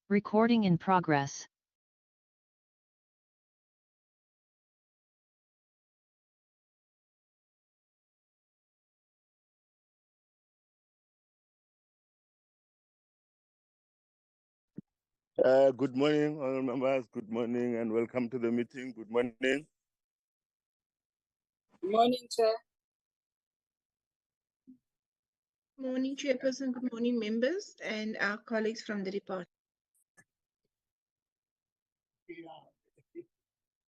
Recording in progress. Good morning, all members. Good morning and welcome to the meeting. Good morning. Good morning, Chair. Good morning, Chairperson. Good morning, members and our colleagues from the department.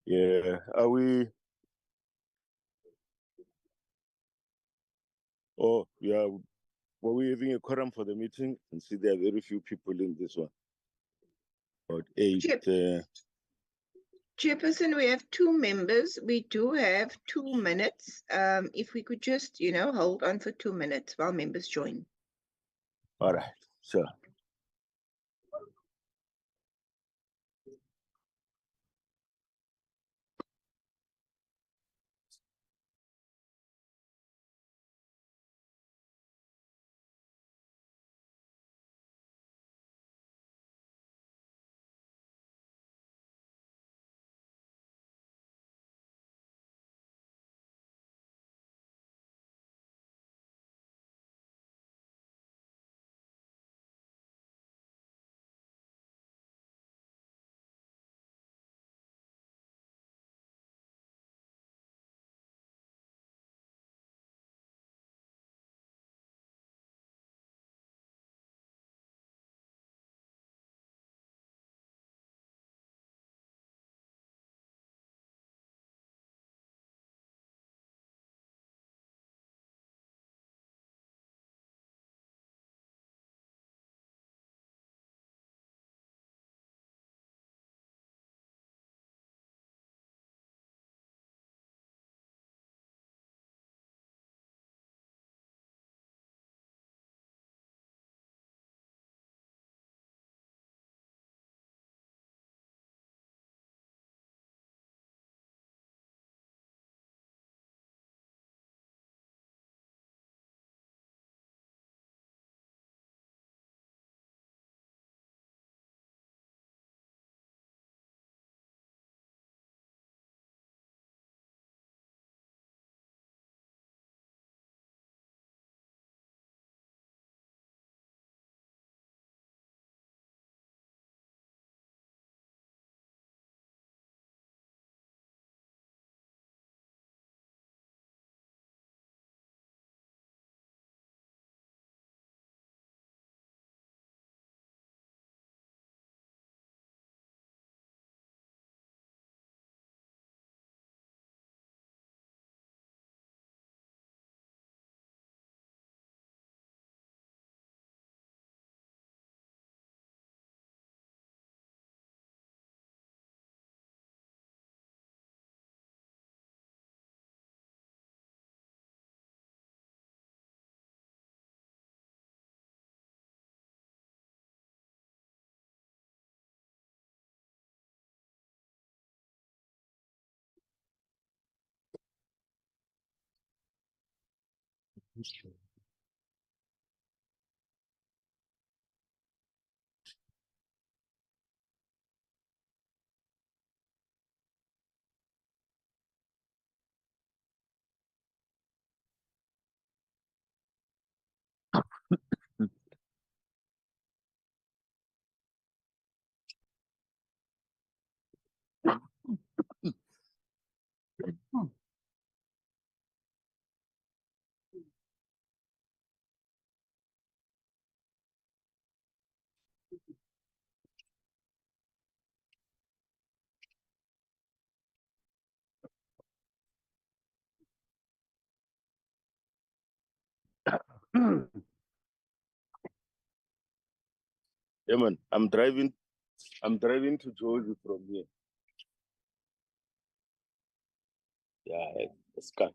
Yeah, are we? Oh, yeah. Were we having a quorum for the meeting? And see, there are very few people in this one. About 8. Chairperson, we have 2 members. We do have 2 minutes. If we could just, hold on for 2 minutes while members join. All right, sure. Yeah, man. I'm driving to Georgia from here. Yeah, it's cut.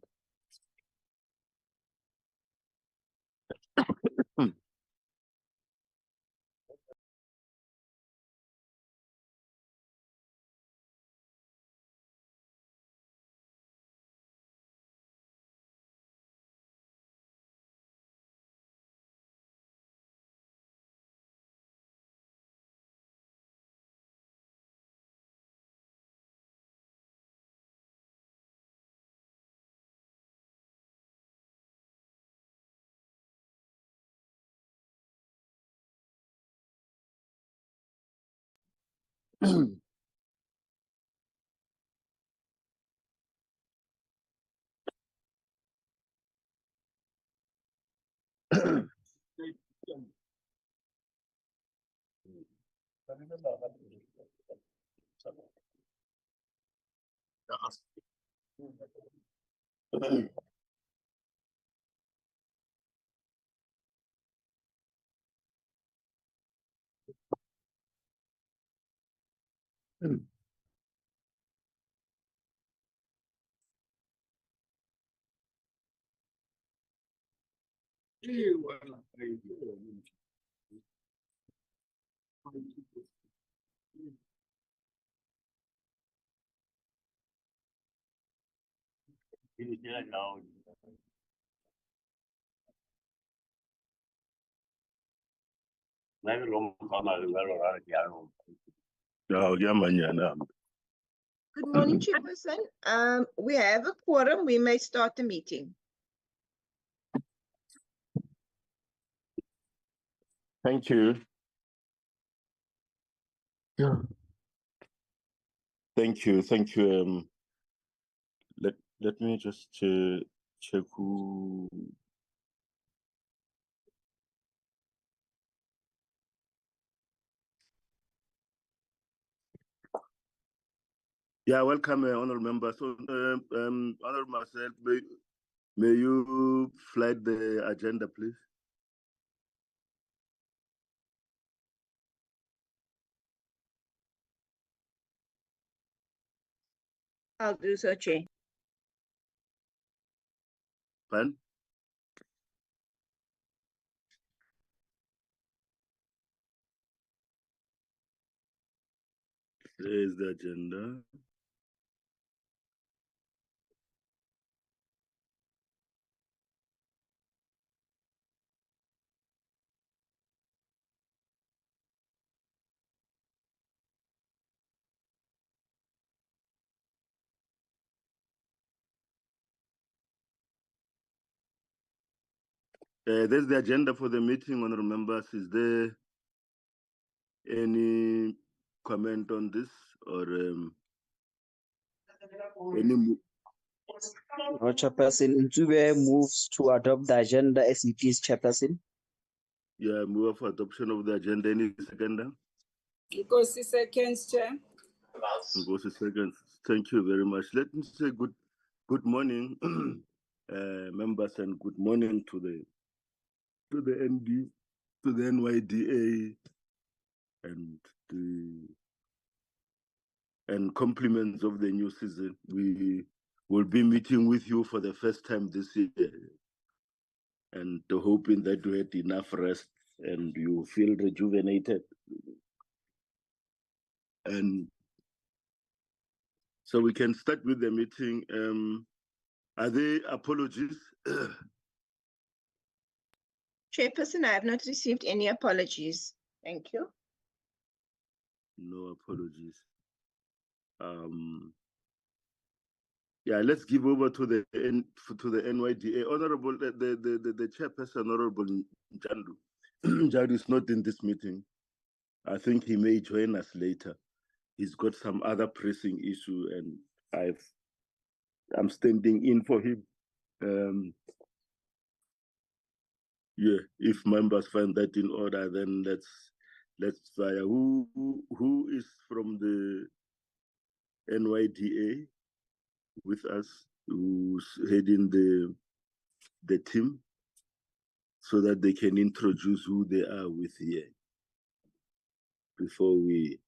Good morning, Chairperson. We have a quorum. We may start the meeting. Thank you. Yeah. Thank you. Thank you. Let me just check who. Yeah, welcome, honorable members. So, honorable Marcel, may you flag the agenda, please? I'll do so, Chair. Fine. There is the agenda. There's the agenda for the meeting, honorable members. Is there any comment on this or any? Chairperson Ntube moves to adopt the agenda as it is, Chairperson. Yeah, move for adoption of the agenda. Any seconder? Nkosi seconds, Chair. Nkosi seconds. Thank you very much. Let me say good morning, members, and good morning to the ND, to the NYDA, and compliments of the new season. We will be meeting with you for the first time this year, and hoping that you had enough rest and you feel rejuvenated. And so we can start with the meeting. Are there apologies? Chairperson, I have not received any apologies. Thank you. No apologies. Yeah, let's give over to the NYDA. Honorable, the chairperson, Honorable Jandu. Jandu is not in this meeting. I think he may join us later. He's got some other pressing issue, and I'm standing in for him. Yeah, if members find that in order, then let's fire. Who is from the NYDA with us, who's heading the team, so that they can introduce who they are with here before we.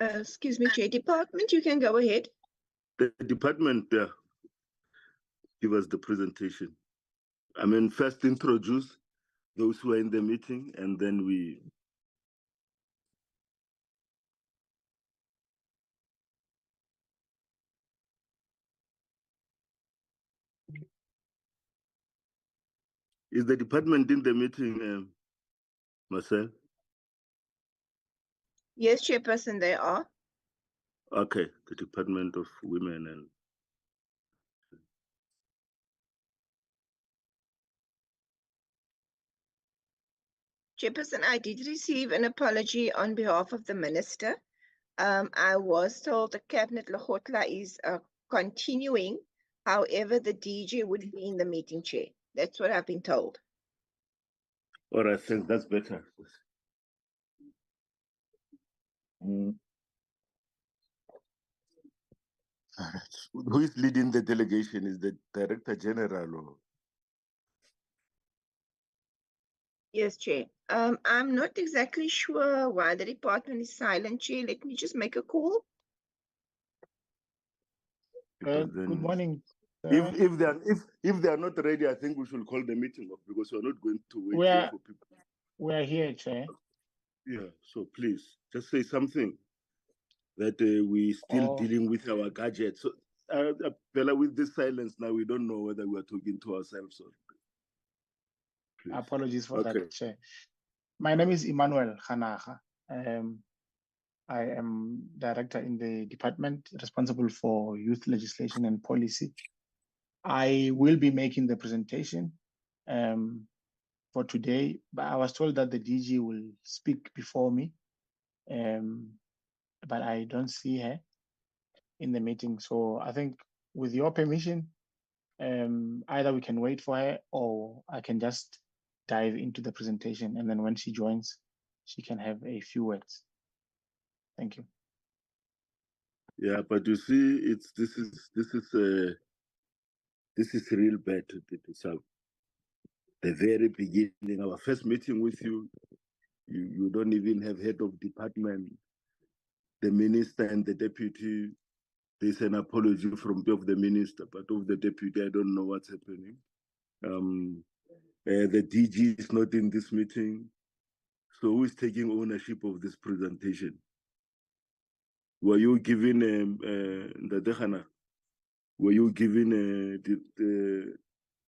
Excuse me, Chair. Department, you can go ahead. The department give us the presentation. I mean, first introduce those who are in the meeting, and then we. Is the department in the meeting, Marcel? Yes, Chairperson, they are. Okay, the Department of Women and Chairperson, I did receive an apology on behalf of the minister. I was told the Cabinet Lekgotla is continuing. However, the DG would be in the meeting chair. That's what I've been told. All right, thanks. That's better. Mm. All right. Who is leading the delegation? Is the Director General or? Yes, Chair. I'm not exactly sure why the department is silent, Chair. Let me just make a call. Because Good then, morning. if they are not ready, I think we should call the meeting off because we're not going to wait here for people. We are here, Chair. Yeah. So please just say something that we still dealing with our gadgets. So, Bella, with this silence now, we don't know whether we are talking to ourselves or. Please. Apologies for Okay. that, Chair. My name is Emmanuel Khanaga. I am director in the department responsible for youth legislation and policy. I will be making the presentation for today, but I was told that the DG will speak before me, but I don't see her in the meeting. So I think with your permission, either we can wait for her or I can just dive into the presentation, and then when she joins, she can have a few words. Thank you. Yeah, but you see, this is real bad. So the very beginning, our first meeting with you, you don't even have head of department, the minister and the deputy. There's an apology from of the minister, but of the deputy, I don't know what's happening. The DG is not in this meeting. So who is taking ownership of this presentation? Were you given Were you given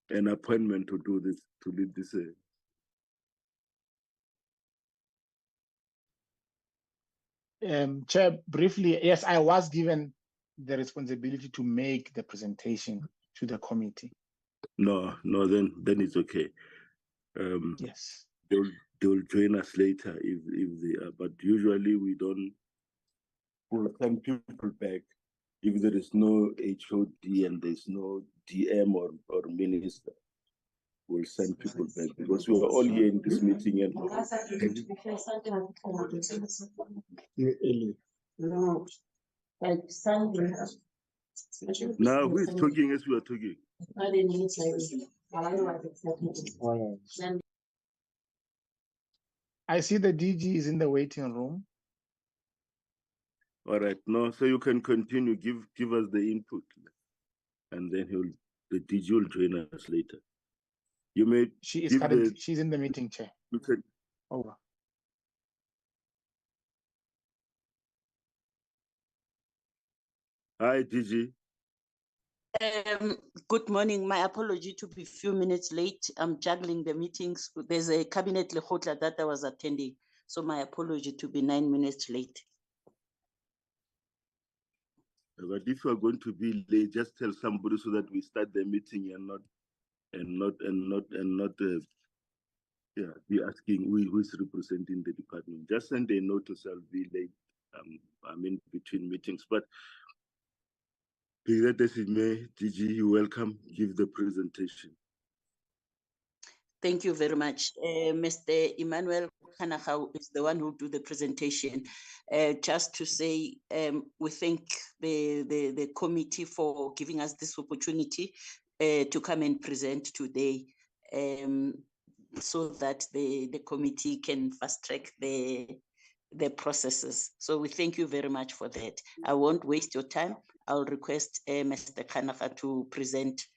an appointment to do this, to lead this? Chair, briefly, yes, I was given the responsibility to make the presentation to the committee. No, then it's okay. Yes. They'll join us later if they are, but usually we don't. We'll send people back if there is no HOD and there's no DM or minister. We'll send people back because we are all here in this meeting and now who is talking as we are talking? I see the DG is in the waiting room. All right, no, so you can continue. Give us the input, and then the DG will join us later. You may. She's in the meeting, Chair. You can. Over. Hi, DG. Good morning. My apology to be a few minutes late. I'm juggling the meetings. There's a Cabinet Lekgotla that I was attending. So my apology to be 9 minutes late. But if you are going to be late, just tell somebody so that we start the meeting and not be asking who is representing the department. Just send a note to I'll be late. I'm in between meetings, but DG, you welcome. Give the presentation. Thank you very much. Mr. Emmanuel Khanaga is the one who do the presentation. Just to say, we thank the committee for giving us this opportunity to come and present today, so that the committee can fast track the processes. So we thank you very much for that. I won't waste your time. I'll request Mr. Khanaga to present.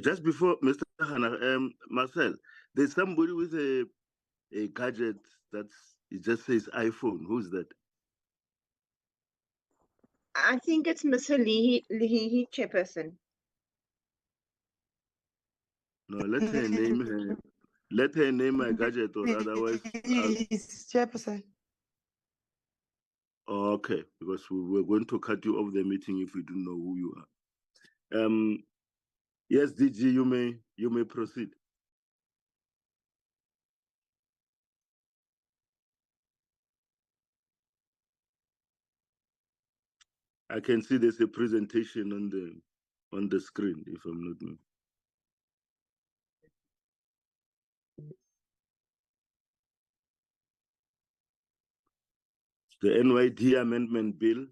Just before Mr. Hannah, Marcel, there's somebody with a gadget it just says iPhone. Who's that? I think it's Mr. Lihihi, Chairperson. No, let her name her. Let her name my gadget, or otherwise. Chairperson. Okay, because we were going to cut you off the meeting if we didn't know who you are. Yes, DG, you may proceed. I can see there's a presentation on the screen, if I'm not mistaken. The NYD amendment bill.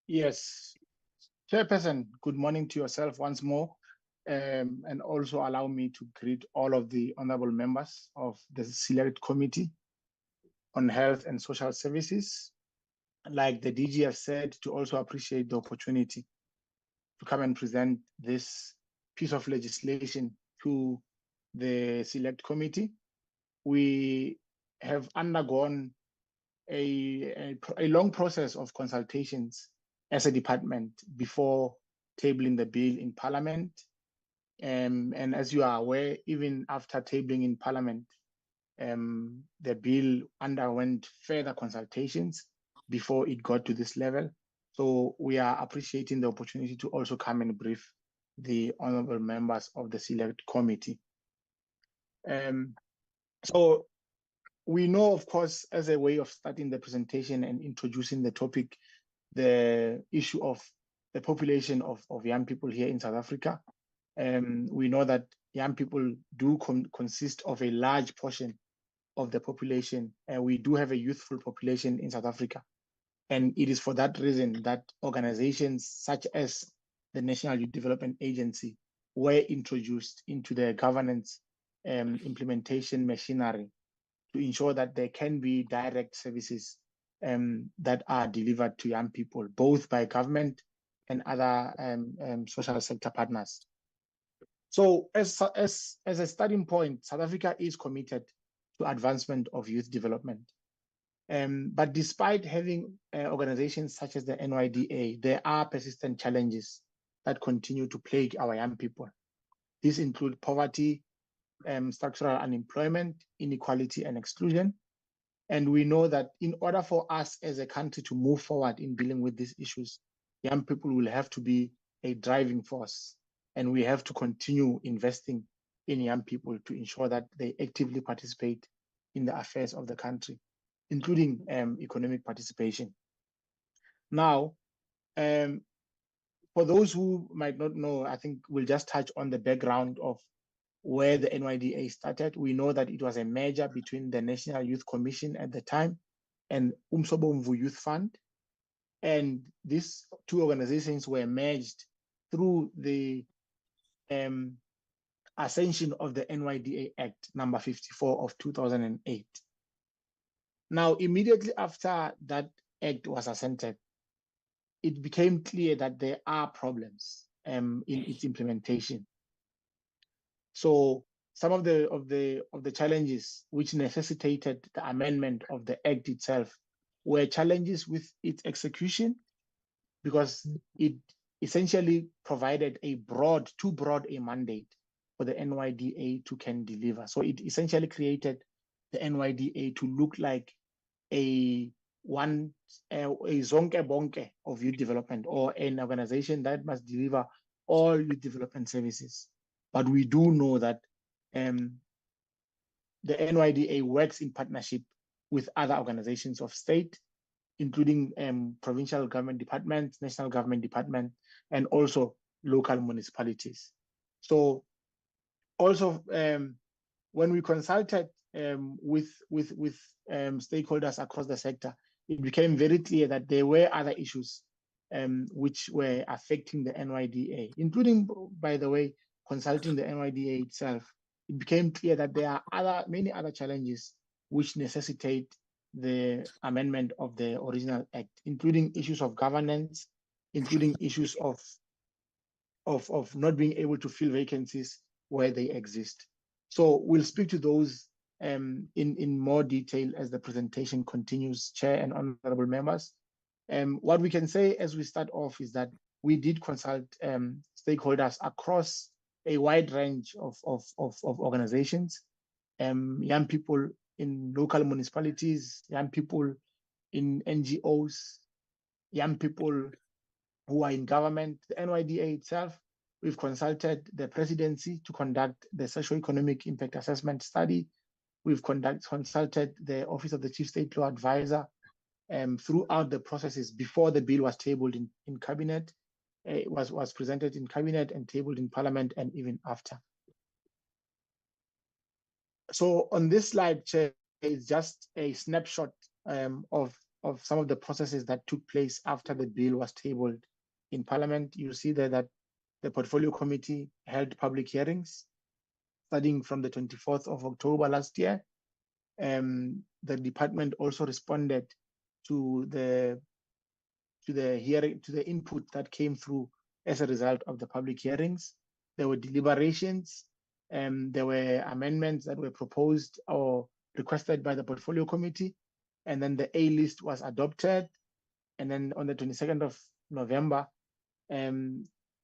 Yes. Chairperson, good morning to yourself once more. And also allow me to greet all of the honorable members of the Select Committee on Health and Social Services. Like the DG has said, to also appreciate the opportunity to come and present this piece of legislation to the Select Committee. We have undergone a long process of consultations as a department before tabling the bill in Parliament. And as you are aware, even after tabling in Parliament, the bill underwent further consultations before it got to this level. So we are appreciating the opportunity to also come and brief the honorable members of the Select Committee. So we know, of course, as a way of starting the presentation and introducing the topic, the issue of the population of young people here in South Africa. We know that young people do consist of a large portion of the population, and we do have a youthful population in South Africa. And it is for that reason that organizations such as the National Youth Development Agency were introduced into the governance implementation machinery to ensure that there can be direct services that are delivered to young people, both by government and other social sector partners. So as a starting point, South Africa is committed to advancement of youth development. But despite having organizations such as the NYDA, there are persistent challenges that continue to plague our young people. These include poverty, structural unemployment, inequality, and exclusion. And we know that in order for us as a country to move forward in dealing with these issues, young people will have to be a driving force. And we have to continue investing in young people to ensure that they actively participate in the affairs of the country, including economic participation. Now, for those who might not know, I think we'll just touch on the background of where the NYDA started. We know that it was a merger between the National Youth Commission at the time and Umsobomvu Youth Fund. And these two organizations were merged through the ascension of the NYDA Act number 54 of 2008. Now, immediately after that act was assented, it became clear that there are problems in its implementation. So some of the challenges which necessitated the amendment of the act itself were challenges with its execution, because it essentially provided too broad a mandate for the NYDA to can deliver. So it essentially created the NYDA to look like a zonke bonke of youth development, or an organization that must deliver all youth development services. But we do know that the NYDA works in partnership with other organizations of state, including provincial government departments, national government department, and also local municipalities. So also when we consulted with stakeholders across the sector, it became very clear that there were other issues which were affecting the NYDA, including, by the way, consulting the NYDA itself. It became clear that there are many other challenges which necessitate the amendment of the original act, including issues of governance, including issues of not being able to fill vacancies where they exist. So we'll speak to those in more detail as the presentation continues, Chair and honorable members. What we can say as we start off is that we did consult stakeholders across a wide range of organizations, young people in local municipalities, young people in NGOs, young people who are in government, the NYDA itself. We've consulted the presidency to conduct the socio-economic impact assessment study. We've consulted the Office of the Chief State Law Advisor throughout the processes before the bill was tabled in cabinet. It was presented in cabinet and tabled in parliament, and even after. So on this slide, Chair, is just a snapshot of some of the processes that took place after the bill was tabled in parliament. You see there that the portfolio committee held public hearings starting from the 24th of October last year. The department also responded to the input that came through as a result of the public hearings. There were deliberations, there were amendments that were proposed or requested by the portfolio committee, and then the A list was adopted. And then on the 22nd of November,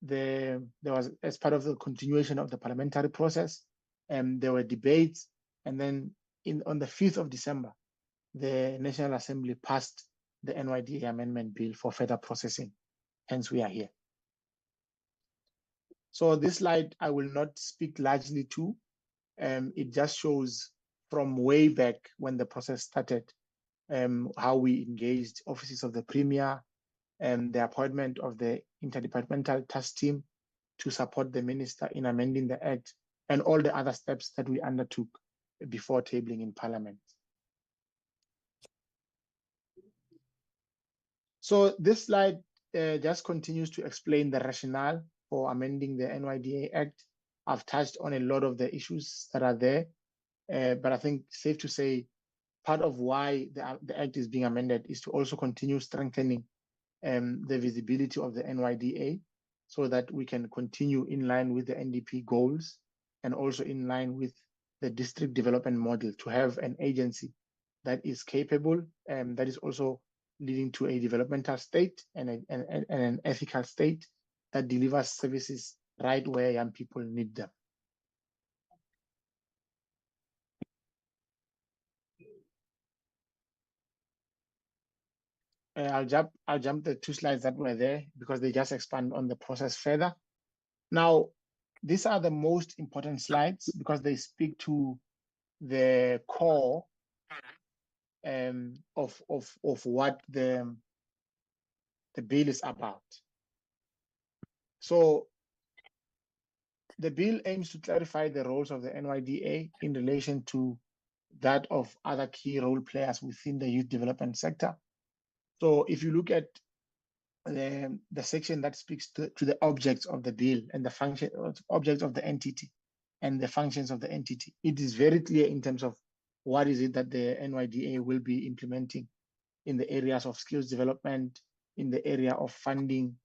there was, as part of the continuation of the parliamentary process, there were debates, and then on the 5th of December, the National Assembly passed the NYDA amendment bill for further processing. Hence, we are here. So this slide, I will not speak largely to. It just shows from way back when the process started, how we engaged offices of the Premier and the appointment of the interdepartmental task team to support the minister in amending the act, and all the other steps that we undertook before tabling in Parliament. So this slide just continues to explain the rationale for amending the NYDA Act. I've touched on a lot of the issues that are there, but I think safe to say part of why the Act is being amended is to also continue strengthening the visibility of the NYDA so that we can continue in line with the NDP goals and also in line with the district development model to have an agency that is capable and that is also leading to a developmental state and an ethical state that delivers services right where young people need them. I'll jump the two slides that were there because they just expand on the process further. Now, these are the most important slides because they speak to the core of what the bill is about. So the bill aims to clarify the roles of the NYDA in relation to that of other key role players within the youth development sector. So if you look at the section that speaks to the objects of the bill and the function objects of the entity and the functions of the entity, it is very clear in terms of what is it that the NYDA will be implementing in the areas of skills development, in the area of funding,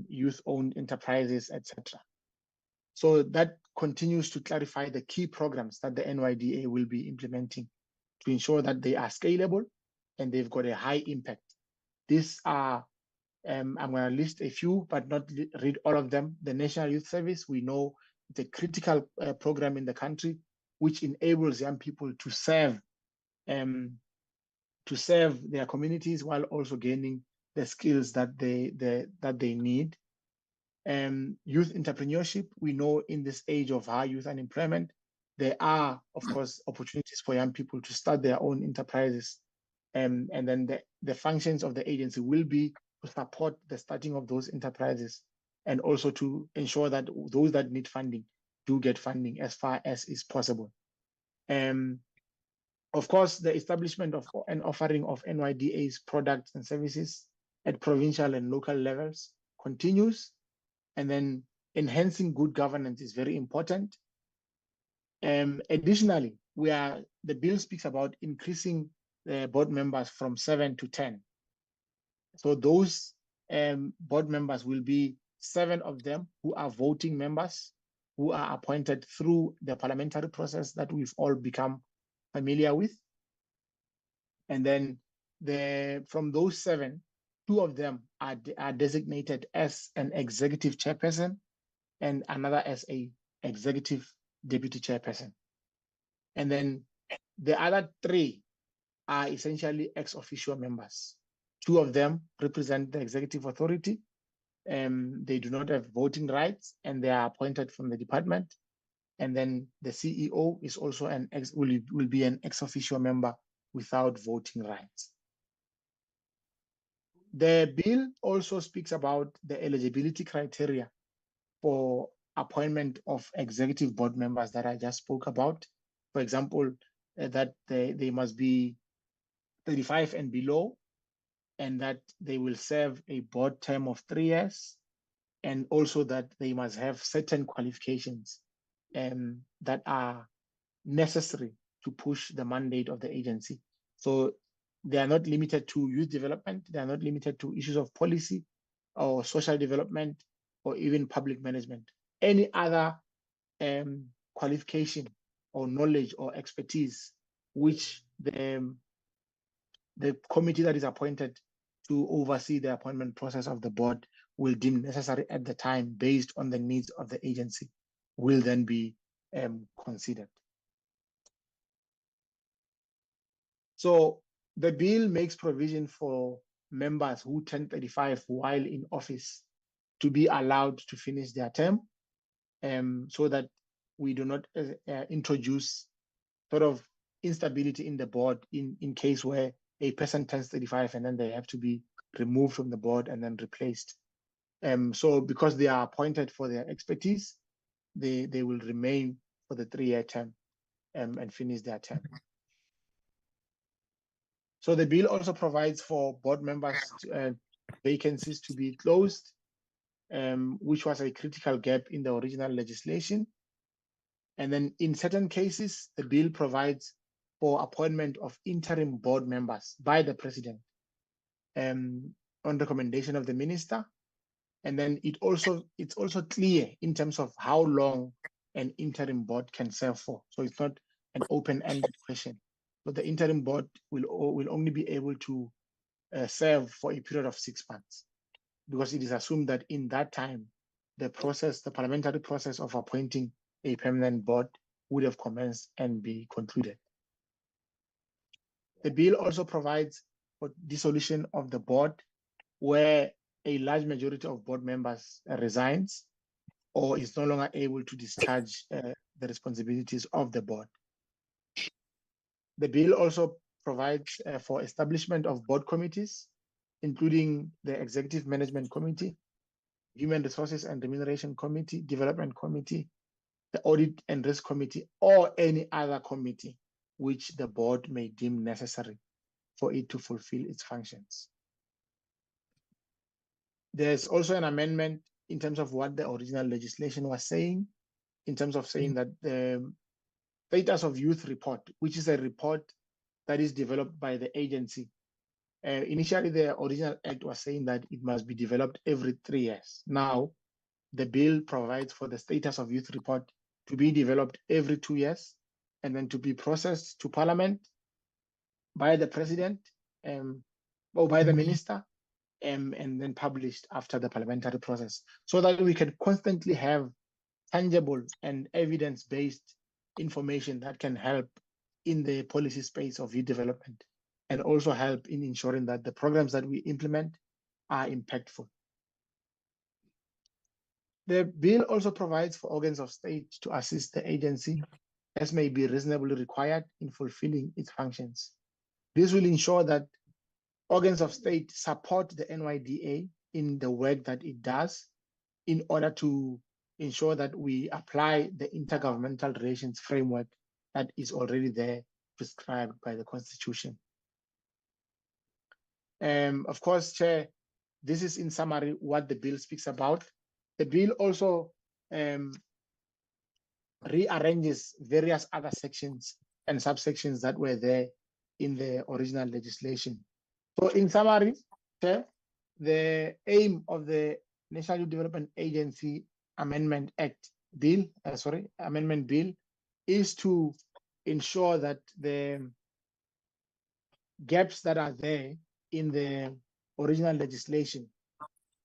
youth-owned enterprises, etc. So that continues to clarify the key programs that the NYDA will be implementing to ensure that they are scalable and they've got a high impact. These are, I'm going to list a few, but not read all of them. The National Youth Service, we know it's a critical program in the country, which enables young people to serve their communities while also gaining the skills that they need. Youth entrepreneurship, we know in this age of high youth unemployment, there are, of course, opportunities for young people to start their own enterprises. And then the functions of the agency will be to support the starting of those enterprises and also to ensure that those that need funding do get funding as far as is possible. Of course, the establishment of an offering of NYDA's products and services at provincial and local levels continues. And then enhancing good governance is very important. Additionally, the bill speaks about increasing the board members from 7 to 10. So those board members will be 7 of them who are voting members, who are appointed through the parliamentary process that we've all become familiar with. And then from those 7, 2 of them are designated as an executive chairperson and another as a executive deputy chairperson. And then The other 3 are essentially ex officio members. 2 of them represent the executive authority. They do not have voting rights and they are appointed from the department. And then the CEO is also will be an ex officio member without voting rights. The bill also speaks about the eligibility criteria for appointment of executive board members that I just spoke about. For example, that they must be 35 and below, and that they will serve a board term of 3 years, and also that they must have certain qualifications that are necessary to push the mandate of the agency. So they are not limited to youth development, they are not limited to issues of policy or social development or even public management. Any other qualification or knowledge or expertise which the committee that is appointed to oversee the appointment process of the board will deem necessary at the time based on the needs of the agency will then be considered. So the bill makes provision for members who turn 35 while in office to be allowed to finish their term, so that we do not introduce sort of instability in the board in case where a person turns 35 and then they have to be removed from the board and then replaced. So because they are appointed for their expertise, they will remain for the 3-year term and finish their term. So the bill also provides for board members vacancies to be closed, which was a critical gap in the original legislation. And then in certain cases, the bill provides for appointment of interim board members by the president on recommendation of the minister. And then it's also clear in terms of how long an interim board can serve for. So it's not an open-ended question. So the interim board will only be able to serve for a period of 6 months, because it is assumed that in that time, the parliamentary process of appointing a permanent board would have commenced and be concluded. The bill also provides for dissolution of the board where a large majority of board members resigns or is no longer able to discharge the responsibilities of the board. The bill also provides for establishment of board committees, including the Executive Management Committee, Human Resources and Remuneration Committee, Development Committee, the Audit and Risk Committee, or any other committee which the board may deem necessary for it to fulfill its functions. There's also an amendment in terms of what the original legislation was saying, in terms of saying that the status of youth report, which is a report that is developed by the agency. Initially, the original act was saying that it must be developed every 3 years. Now, the bill provides for the status of youth report to be developed every 2 years and then to be processed to Parliament by the President or by the Minister and then published after the parliamentary process, so that we can constantly have tangible and evidence-based information that can help in the policy space of youth development and also help in ensuring that the programs that we implement are impactful. The bill also provides for organs of state to assist the agency as may be reasonably required in fulfilling its functions. This will ensure that organs of state support the NYDA in the work that it does in order to ensure that we apply the intergovernmental relations framework that is already there prescribed by the Constitution. Of course, Chair, this is in summary what the bill speaks about. The bill also rearranges various other sections and subsections that were there in the original legislation. So in summary, Chair, the aim of the National Youth Development Agency Amendment Bill is to ensure that the gaps that are there in the original legislation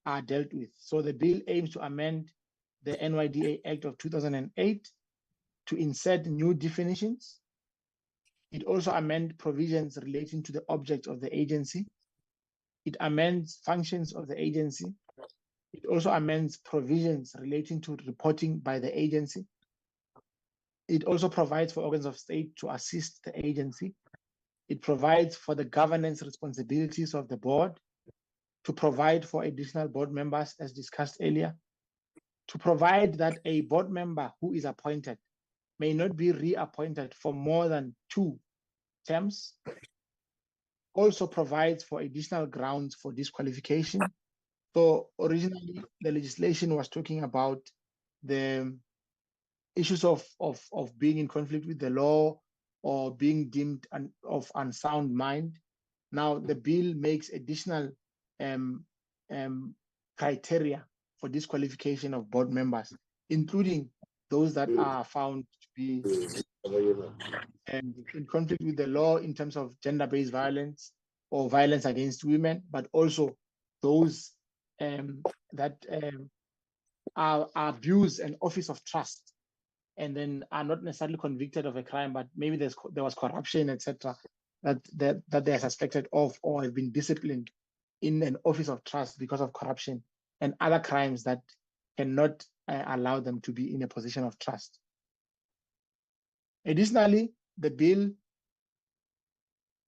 are dealt with. So the bill aims to amend the NYDA Act of 2008 to insert new definitions It also amends provisions relating to the object of the agency. It amends functions of the agency. It also amends provisions relating to reporting by the agency. It also provides for organs of state to assist the agency. It provides for the governance responsibilities of the board, to provide for additional board members as discussed earlier, to provide that a board member who is appointed may not be reappointed for more than 2 terms, also provides for additional grounds for disqualification. So originally the legislation was talking about the issues of being in conflict with the law or being deemed of unsound mind. Now the bill makes additional criteria for disqualification of board members, including those that are found to be in conflict with the law in terms of gender-based violence or violence against women, but also those that abuse an office of trust and then are not necessarily convicted of a crime, but maybe there was corruption, etc., that they are suspected of or have been disciplined in an office of trust because of corruption and other crimes that cannot allow them to be in a position of trust. Additionally, the bill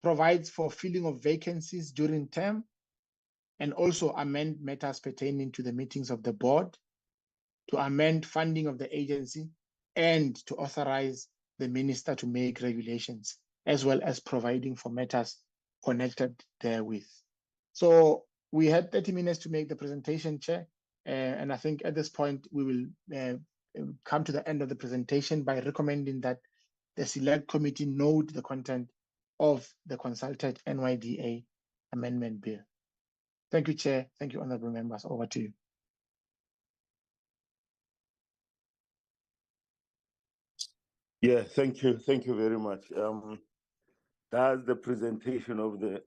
provides for filling of vacancies during term and also amend matters pertaining to the meetings of the board, to amend funding of the agency, and to authorize the minister to make regulations, as well as providing for matters connected therewith. So we had 30 minutes to make the presentation, Chair, and I think at this point we will come to the end of the presentation by recommending that the select committee note the content of the consulted NYDA amendment bill. Thank you, Chair. Thank you, honorable members. Over to you. Yeah, thank you. Thank you very much. That's the presentation of the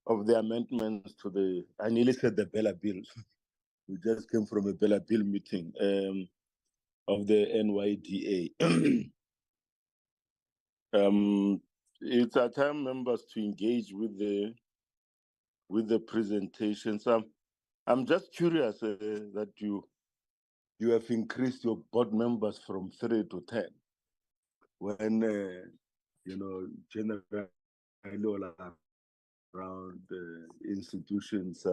of the amendments to the, I nearly said the Bella Bill. We just came from a Bella Bill meeting of the NYDA. It's our time, members, to engage with the presentation. So I'm just curious that you have increased your board members from 3 to 10 when you know, generally all around institutions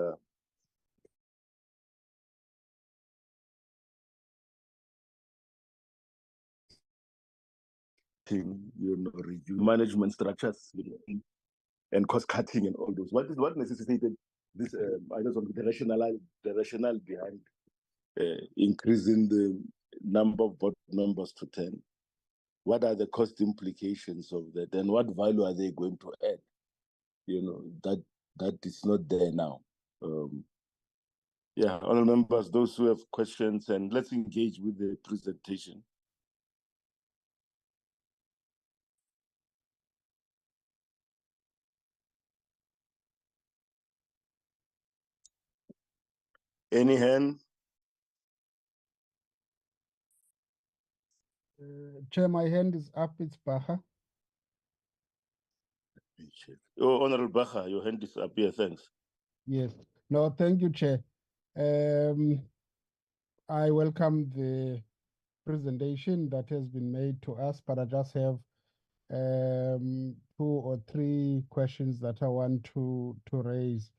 you know, review management structures, you know, and cost cutting and all those. What necessitated this? I just want the rationale behind increasing the number of board members to 10. What are the cost implications of that, and what value are they going to add? You know, that is not there now. Yeah, all members, those who have questions, and let's engage with the presentation. Any hand? Chair, my hand is up. It's Baha. Oh, Honorable Baha, your hand is up here. Thanks. Yes. No, thank you, Chair. I welcome the presentation that has been made to us, but I just have 2 or 3 questions that I want to raise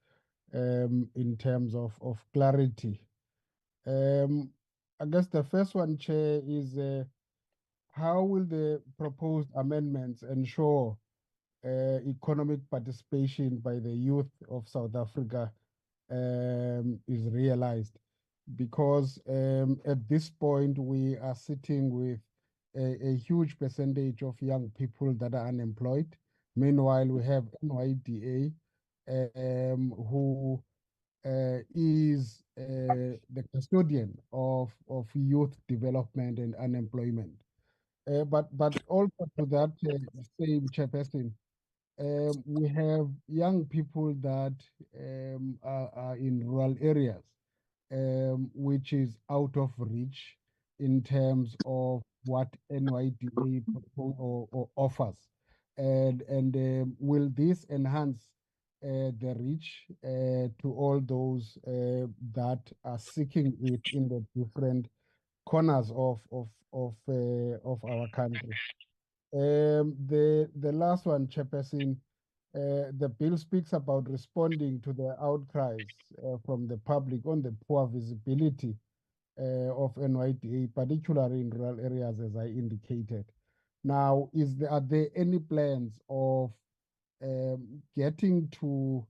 in terms of clarity. I guess the first one, Chair, is how will the proposed amendments ensure economic participation by the youth of South Africa is realized? Because at this point, we are sitting with a huge percentage of young people that are unemployed. Meanwhile, we have NYDA, who is the custodian of youth development and unemployment. But also to that same chairperson, we have young people that are in rural areas, which is out of reach in terms of what NYDA or offers, and will this enhance the reach to all those that are seeking it in the different corners of our country? The last one, Chairperson, the bill speaks about responding to the outcries from the public on the poor visibility of NYDA, particularly in rural areas, as I indicated. Now, are there any plans of getting to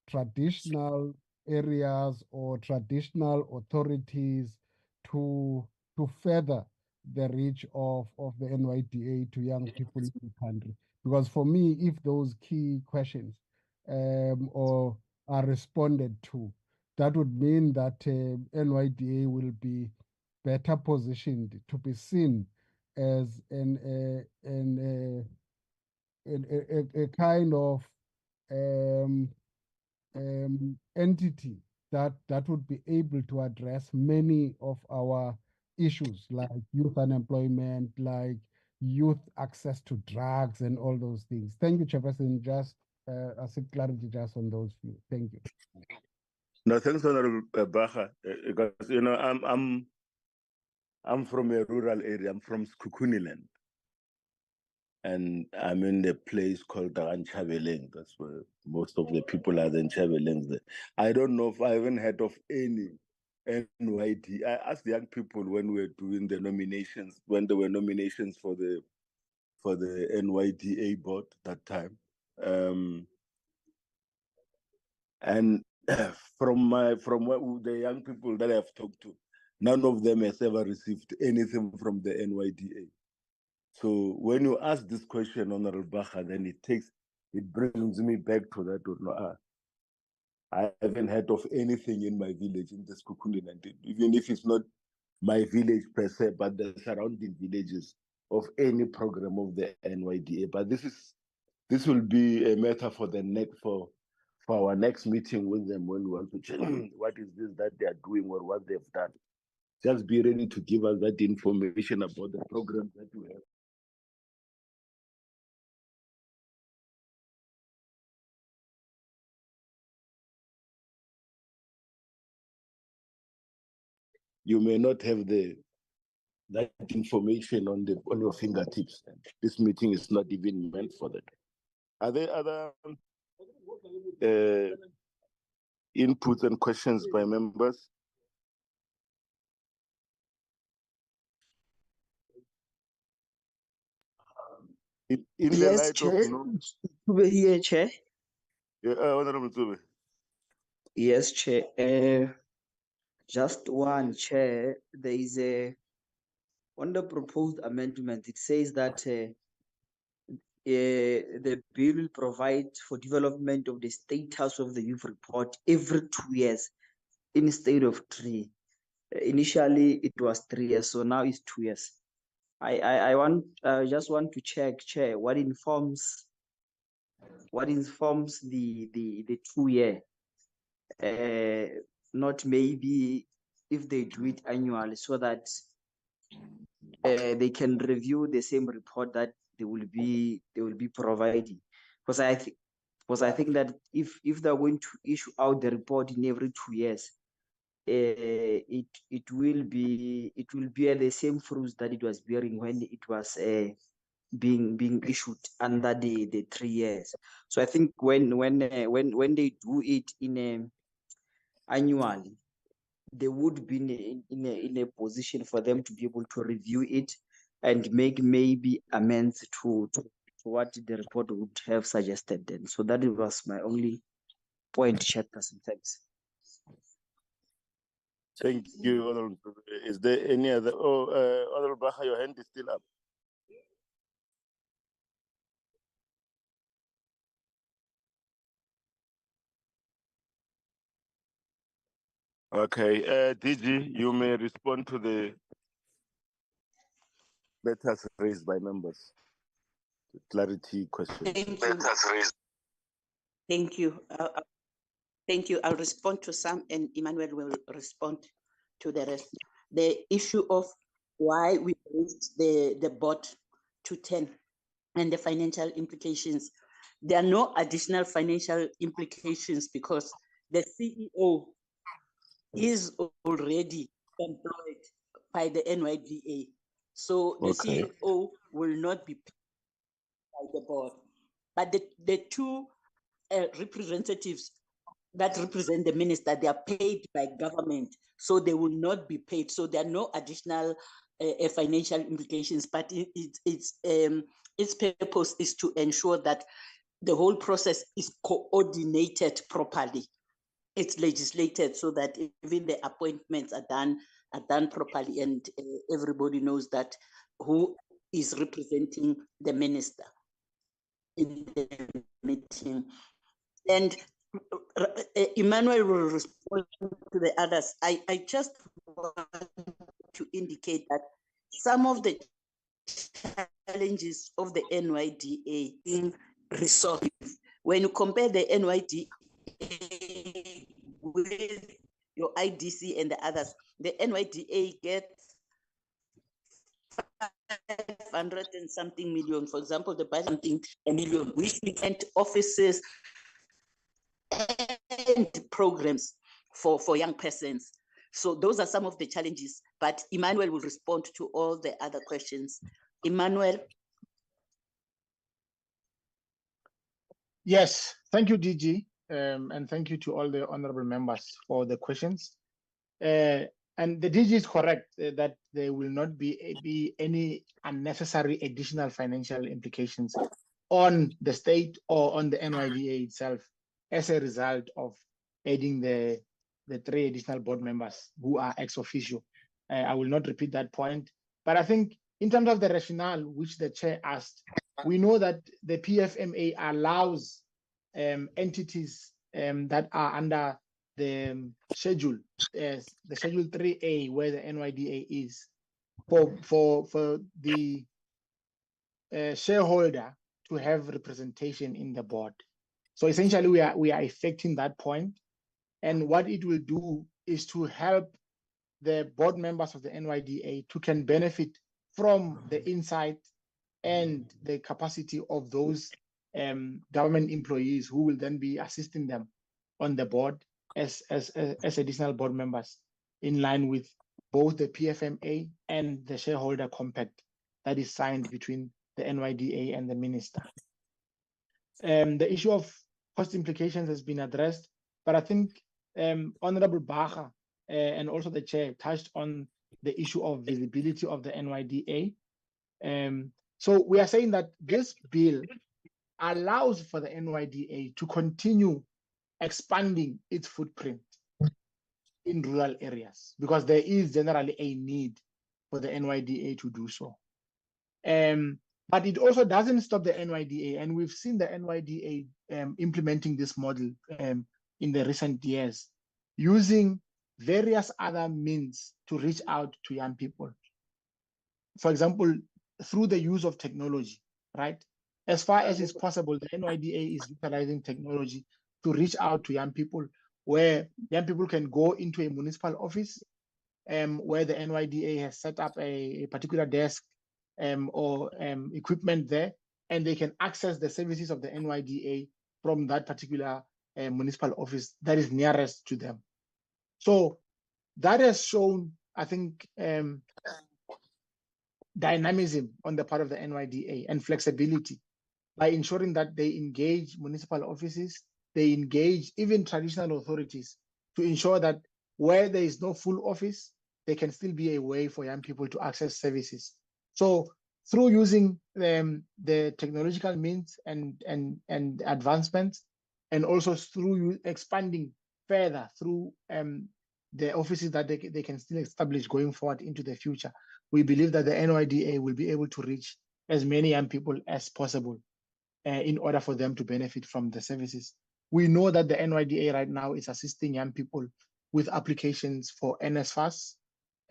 traditional areas or traditional authorities to further the reach of the NYDA to young people in the country? Because for me, if those key questions or are responded to, that would mean that NYDA will be better positioned to be seen as a kind of entity that would be able to address many of our issues like youth unemployment, like youth access to drugs and all those things. Thank you, Chairperson. Just a clarity just on those few. Thank you. No, thanks, Honorable Baha, because I'm from a rural area. I'm from Skukuniland, and I'm in a place called Chaveleng. That's where most of the people are in Chaveleng. I don't know if I haven't heard of any NYD. I asked young people when we were doing the nominations, when there were nominations for the NYDA board that time, and from what the young people that I've talked to, none of them has ever received anything from the NYDA. So when you ask this question, Honorable Baha, then it brings me back to that. I haven't heard of anything in my village in this Kukuliland, even if it's not my village per se, but the surrounding villages of any program of the NYDA. But this will be a matter for our next meeting with them when we want to check what is this that they are doing or what they've done. Just be ready to give us that information about the programs that we have. You may not have that information on your fingertips. This meeting is not even meant for that. Are there other inputs and questions by members? In Yes, the light Chair. of Here, Chair. Yeah, Honorable Zube. Yes, Chair. Just one, Chair. There is on the proposed amendment, it says that the bill will provide for development of the status of the youth report every 2 years instead of 3. Initially, it was 3 years, so now it's 2 years. I just want to check, Chair, what informs the 2 year. Not maybe if they do it annually, so that they can review the same report that they will be providing. Because I think that if they're going to issue out the report in every 2 years, it will bear the same fruits that it was bearing when it was being issued under the 3 years. So I think when they do it in annually, they would be in a position for them to be able to review it and make maybe amends to what the report would have suggested then. So that was my only point, Chairperson. Thanks. Thank you, Honorable. Is there any other? Honorable Baha, your hand is still up. Okay, DG, you may respond to the matters raised by members. The clarity questions. Thank you. Thank you. Thank you. I'll respond to some, and Emmanuel will respond to the rest. The issue of why we raised the board to 10 and the financial implications. There are no additional financial implications because the CEO is already employed by the NYDA. So the CEO will not be paid by the board. But the two representatives that represent the minister, they are paid by government, so they will not be paid. So there are no additional financial implications, but its purpose is to ensure that the whole process is coordinated properly. It's legislated so that even the appointments are done properly, and everybody knows that who is representing the minister in the meeting. And Emmanuel will respond to the others. I just want to indicate that some of the challenges of the NYDA in resolved. When you compare the NYDA with your IDC and the others, the NYDA gets 500 and something million. For example, the budget something a million, which meant offices and programs for young persons. So those are some of the challenges, but Emmanuel will respond to all the other questions. Emmanuel. Yes, thank you, DG, and thank you to all the honorable members for the questions. And the DG is correct that there will not be any unnecessary additional financial implications on the state or on the NYDA itself as a result of adding the 3 additional board members who are ex officio. I will not repeat that point, but I think in terms of the rationale which the chair asked, we know that the PFMA allows entities that are under the schedule, the schedule 3A, where the NYDA is, for the shareholder to have representation in the board. So essentially, we are affecting that point, and what it will do is to help the board members of the NYDA to can benefit from the insight and the capacity of those government employees who will then be assisting them on the board as additional board members, in line with both the PFMA and the shareholder compact that is signed between the NYDA and the minister. The issue of cost implications has been addressed, but I think Honorable Baha and also the chair touched on the issue of visibility of the NYDA. So we are saying that this bill allows for the NYDA to continue expanding its footprint in rural areas, because there is generally a need for the NYDA to do so. But it also doesn't stop the NYDA, and we've seen the NYDA implementing this model in the recent years, using various other means to reach out to young people. For example, through the use of technology, right? As far as is possible, the NYDA is utilizing technology to reach out to young people, where young people can go into a municipal office where the NYDA has set up a particular desk or equipment there, and they can access the services of the NYDA from that particular municipal office that is nearest to them. So that has shown, I think, dynamism on the part of the NYDA and flexibility by ensuring that they engage municipal offices, they engage even traditional authorities to ensure that where there is no full office, there can still be a way for young people to access services. So through using the technological means and advancements, and also through expanding further through the offices that they can still establish going forward into the future, we believe that the NYDA will be able to reach as many young people as possible in order for them to benefit from the services. We know that the NYDA right now is assisting young people with applications for NSFAS,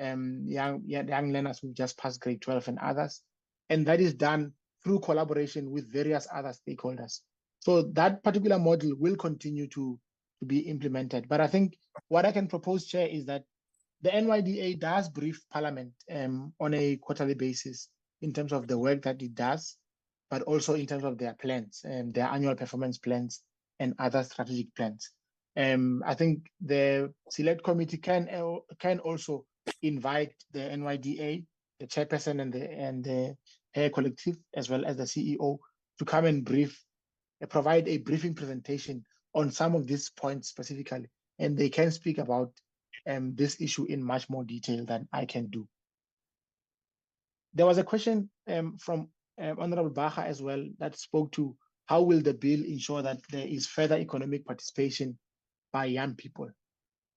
young learners who just passed grade 12 and others. And that is done through collaboration with various other stakeholders. So that particular model will continue to be implemented. But I think what I can propose, Chair, is that the NYDA does brief Parliament on a quarterly basis in terms of the work that it does, but also in terms of their plans, their annual performance plans and other strategic plans. I think the select committee can also invite the NYDA, the chairperson and the hair collective, as well as the CEO, to come and provide a briefing presentation on some of these points specifically, and they can speak about this issue in much more detail than I can do. There was a question from Honorable Baha as well that spoke to how will the bill ensure that there is further economic participation by young people.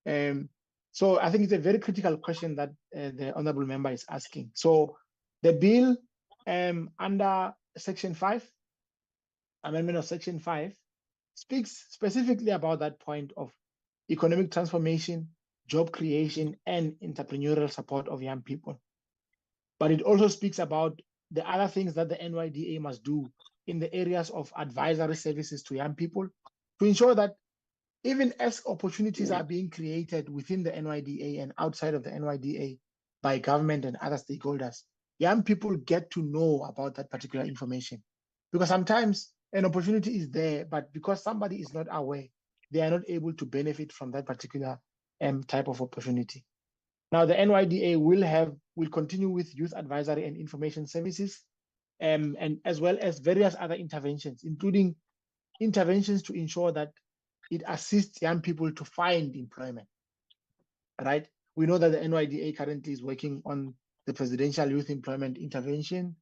So I think it's a very critical question that the Honorable Member is asking. So the bill under Section 5, amendment of Section 5, speaks specifically about that point of economic transformation, job creation, and entrepreneurial support of young people. But it also speaks about the other things that the NYDA must do in the areas of advisory services to young people to ensure that even as opportunities are being created within the NYDA and outside of the NYDA by government and other stakeholders, young people get to know about that particular information. Because sometimes an opportunity is there, but because somebody is not aware, they are not able to benefit from that particular type of opportunity. Now, the NYDA will continue with youth advisory and information services, and as well as various other interventions, including interventions to ensure that it assists young people to find employment, right? We know that the NYDA currently is working on the Presidential Youth Employment Intervention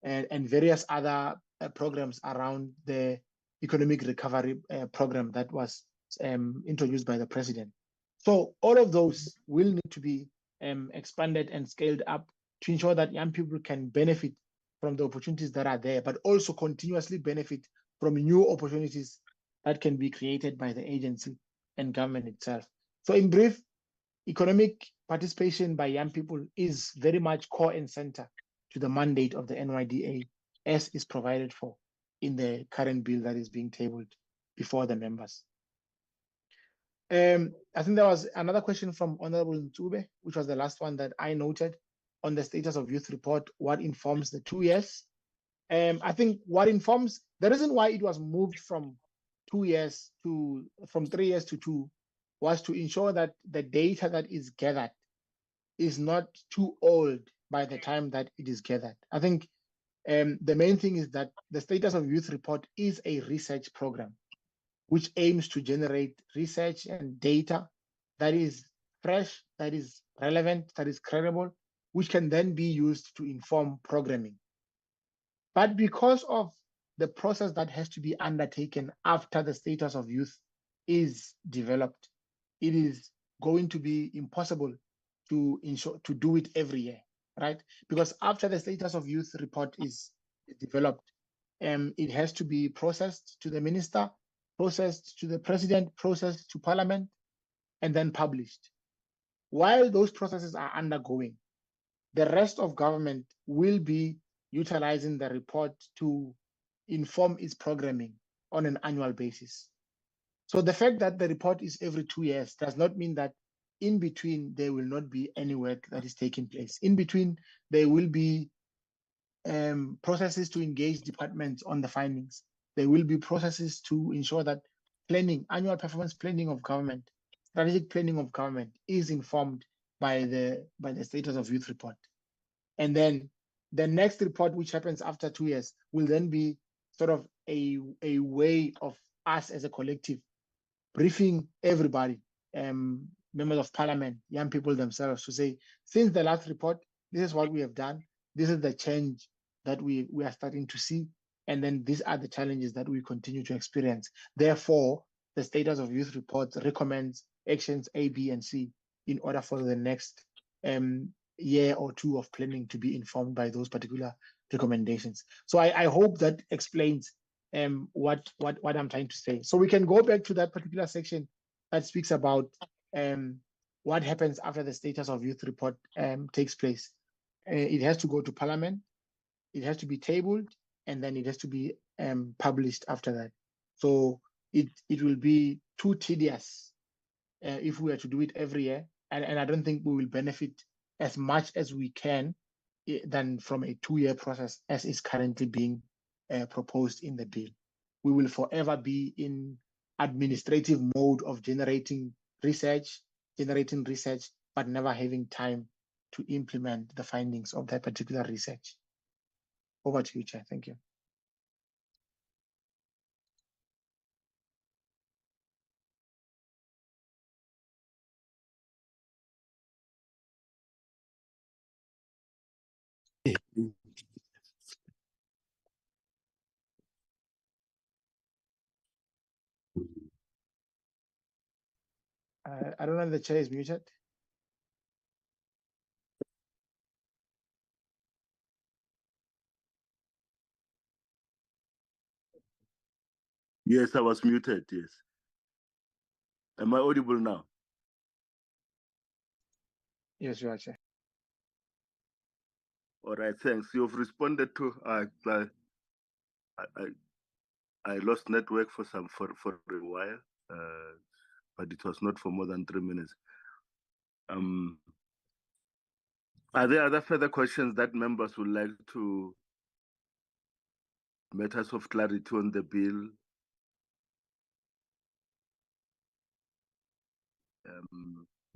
and various other programs around the economic recovery program that was introduced by the president. So all of those will need to be expanded and scaled up to ensure that young people can benefit from the opportunities that are there, but also continuously benefit from new opportunities that can be created by the agency and government itself. So in brief, economic participation by young people is very much core and center to the mandate of the NYDA as is provided for in the current bill that is being tabled before the members. I think there was another question from Honorable Ntube, which was the last one that I noted on the status of youth report, what informs the 2 years. I think what informs, the reason why it was moved from 3 years to 2 was to ensure that the data that is gathered is not too old by the time that it is gathered. I think the main thing is that the status of youth report is a research program which aims to generate research and data that is fresh, that is relevant, that is credible, which can then be used to inform programming. But because of the process that has to be undertaken after the status of youth is developed, it is going to be impossible to do it every year, right? Because after the status of youth report is developed, it has to be processed to the minister, processed to the president, processed to parliament, and then published. While those processes are undergoing, the rest of government will be utilizing the report to inform its programming on an annual basis. So the fact that the report is every 2 years does not mean that in between there will not be any work that is taking place. In between, there will be processes to engage departments on the findings. There will be processes to ensure that planning, annual performance planning of government, strategic planning of government is informed by the status of youth report. And then the next report, which happens after 2 years, will then be sort of a way of us as a collective briefing everybody, members of parliament, young people themselves, to say, since the last report, this is what we have done. This is the change that we are starting to see. And then these are the challenges that we continue to experience. Therefore, the status of youth report recommends actions A, B, and C in order for the next year or two of planning to be informed by those particular recommendations. So I hope that explains what I'm trying to say. So we can go back to that particular section that speaks about what happens after the status of youth report takes place. It has to go to parliament, it has to be tabled, and then it has to be published after that. So it will be too tedious if we were to do it every year. And I don't think we will benefit as much as we can than from a 2-year process as is currently being proposed in the bill. We will forever be in administrative mode of generating research, but never having time to implement the findings of that particular research. Over to you, Chair. Thank you. I don't know if the chair is muted. Yes, I was muted, yes. Am I audible now? Yes, you are, Chair. All right, thanks. You've responded to, I lost network for a while, but it was not for more than 3 minutes. Are there other further questions that members would like to, matters of clarity on the bill?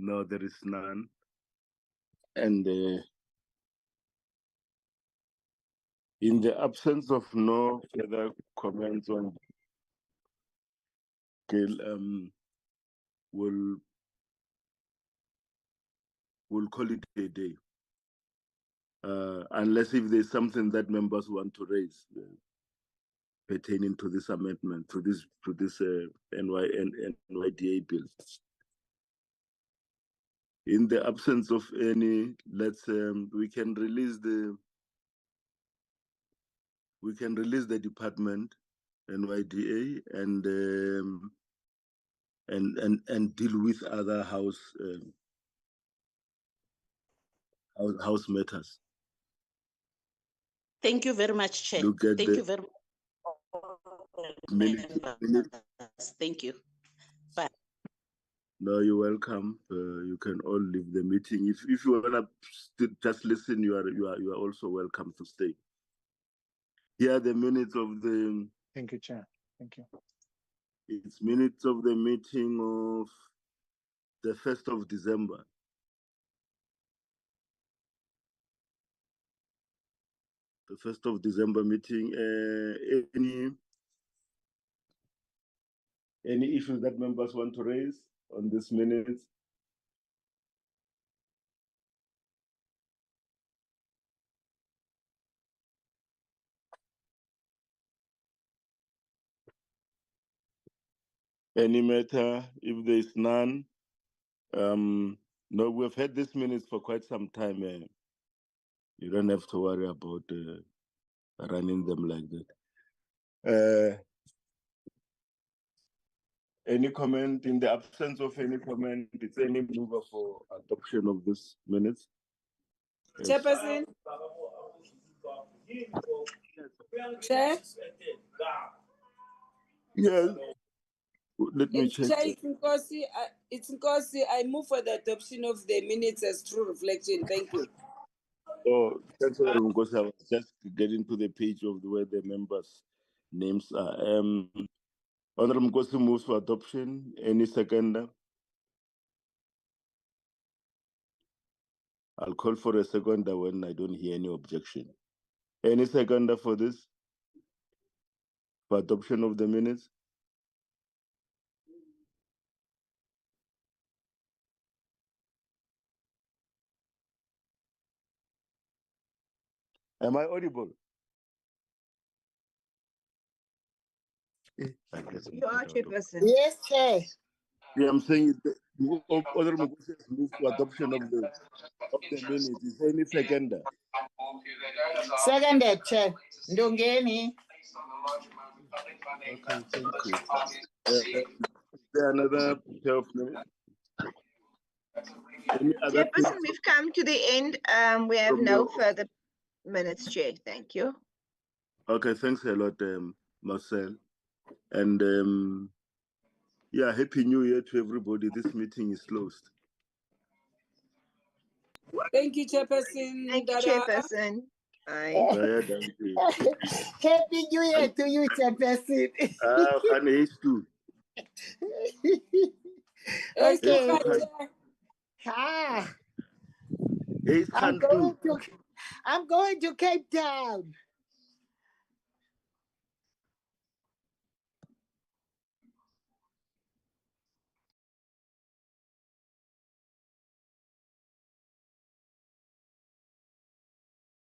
No, there is none. And in the absence of no further comments on bill, we'll call it a day. Unless if there's something that members want to raise pertaining to this amendment, to this NYDA bill. In the absence of any, let's we can release the department NYDA and deal with other house matters. Thank you very much, Chair. Look at Thank the you very much. Thank you. Bye. No, you're welcome. You can all leave the meeting. If you wanna just listen, you are also welcome to stay. Here are the minutes of the. Thank you, Chair. Thank you. It's minutes of the meeting of the 1st of December. The 1st of December meeting. Any issues that members want to raise on this minutes? Any matter? If there is none, no, we've had these minutes for quite some time. You don't have to worry about running them like that. Any comment? In the absence of any comment, is any mover for adoption of this minutes? Chairperson. Chair. Yes. Let me check. Chair, it's Nkosi. I move for the adoption of the minutes as true reflection. Thank you. Oh, thanks, because I was just getting to the page of where the members' names are. Honorable Nkosi moves for adoption. Any seconder? I'll call for a seconder when I don't hear any objection. Any seconder for this? For adoption of the minutes? Am I audible? You are, Chairperson. Yes, Chair. Yeah, I'm saying Honorable Nkosi has moved for adoption of the minutes. Is there any seconder? Seconded, Chair. Ndongeni. Okay, thank you. Is there another pair of minutes? Any other Chairperson, we've come to the end. We have from no your- further minutes, Chair. Thank you. Okay, thanks a lot, Marcel. And yeah, Happy New Year to everybody. This meeting is closed. Thank you, Chairperson. Thank you, Dada. Chairperson. Bye. Yeah, thank you. Happy New Year to you, Chairperson. Khane, it's too. Yes, Okay. It's Khan. Ah, It's I'm Khan too. going to Cape Town.